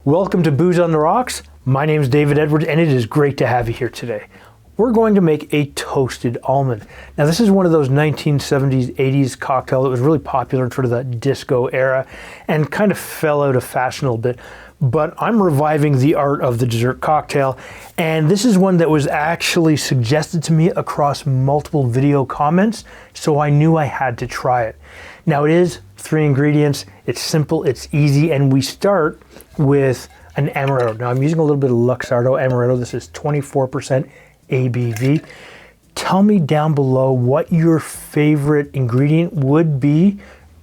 Welcome to Booze on the Rocks. My name is David Edwards and it is great to have you here today. We're going to make a toasted almond. Now this is one of those 1970s, 80s cocktail that was really popular in sort of the disco era and kind of fell out of fashion a little bit. But I'm reviving the art of the dessert cocktail, and this is one that was actually suggested to me across multiple video comments, so I knew I had to try it. Now it is 3 ingredients, it's simple, it's easy, and we start with an Amaretto. Now I'm using a little bit of Luxardo Amaretto. This is 24% ABV. Tell me down below what your favorite ingredient would be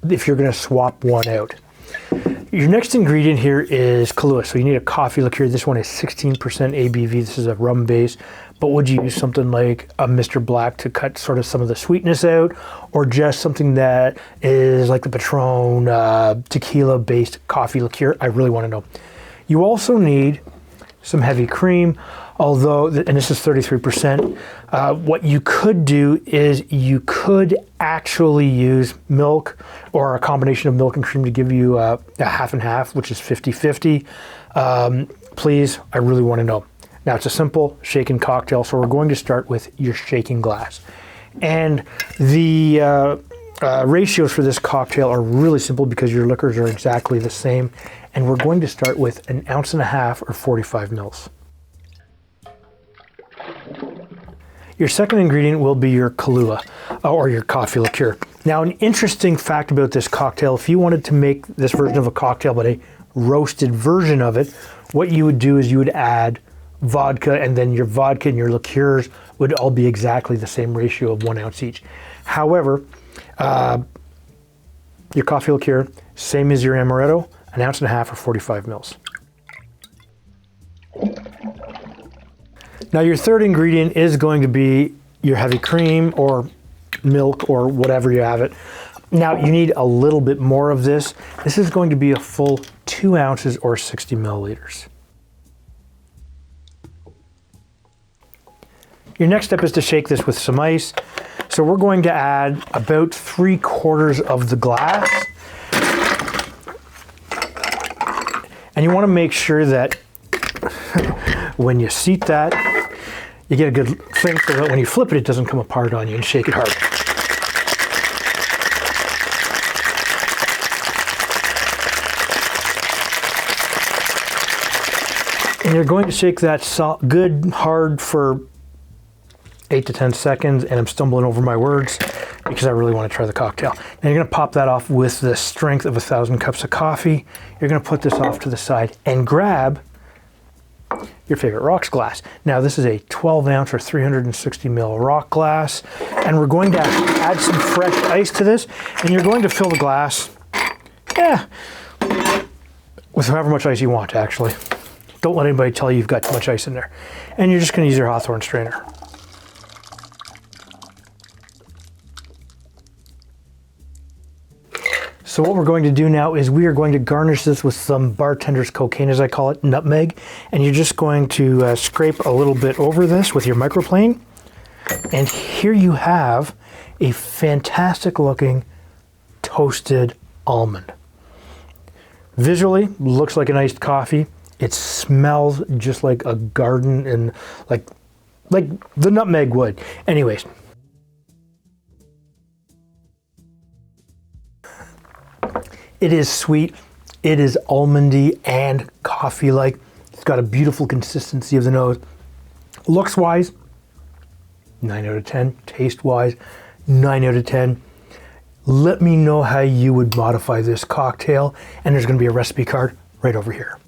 if you're gonna swap one out. Your next ingredient here is Kahlua. So you need a coffee liqueur. This one is 16% ABV. This is a rum base. But would you use something like a Mr. Black to cut sort of some of the sweetness out, or just something that is like the Patron tequila based coffee liqueur? I really want to know. You also need some heavy cream, although, and this is 33%. What you could do is you could actually use milk or a combination of milk and cream to give you a half and half, which is 50-50. Please, I really want to know. Now it's a simple shaken cocktail, so we're going to start with your shaking glass. And the ratios for this cocktail are really simple because your liquors are exactly the same. And we're going to start with 1.5 ounces or 45 mils. Your second ingredient will be your Kahlua or your coffee liqueur. Now, an interesting fact about this cocktail, if you wanted to make this version of a cocktail but a roasted version of it, what you would do is you would add vodka, and then your vodka and your liqueurs would all be exactly the same ratio of 1 ounce each. However, your coffee liqueur, same as your Amaretto, 1.5 ounces or 45 mils. Now your third ingredient is going to be your heavy cream or milk or whatever you have it. Now you need a little bit more of this. This is going to be a full 2 ounces or 60 milliliters. Your next step is to shake this with some ice. So we're going to add about 3/4 of the glass. And you want to make sure that when you seat that, you get a good thing so that when you flip it, it doesn't come apart on you, and shake it hard. And you're going to shake that good hard for 8 to 10 seconds, and I'm stumbling over my words because I really want to try the cocktail. Now you're going to pop that off with the strength of 1,000 cups of coffee. You're going to put this off to the side and grab your favorite rocks glass. Now this is a 12 ounce or 360 ml rock glass, and we're going to add some fresh ice to this, and you're going to fill the glass, with however much ice you want, actually. Don't let anybody tell you you've got too much ice in there. And you're just going to use your Hawthorne strainer. So what we're going to do now is we are going to garnish this with some bartender's cocaine, as I call it, nutmeg. And you're just going to scrape a little bit over this with your microplane. And here you have a fantastic looking toasted almond. Visually, looks like an iced coffee. It smells just like a garden and like the nutmeg would. Anyways. It is sweet, it is almondy and coffee-like. It's got a beautiful consistency of the nose. Looks-wise, 9 out of 10. Taste-wise, 9 out of 10. Let me know how you would modify this cocktail, and there's going to be a recipe card right over here.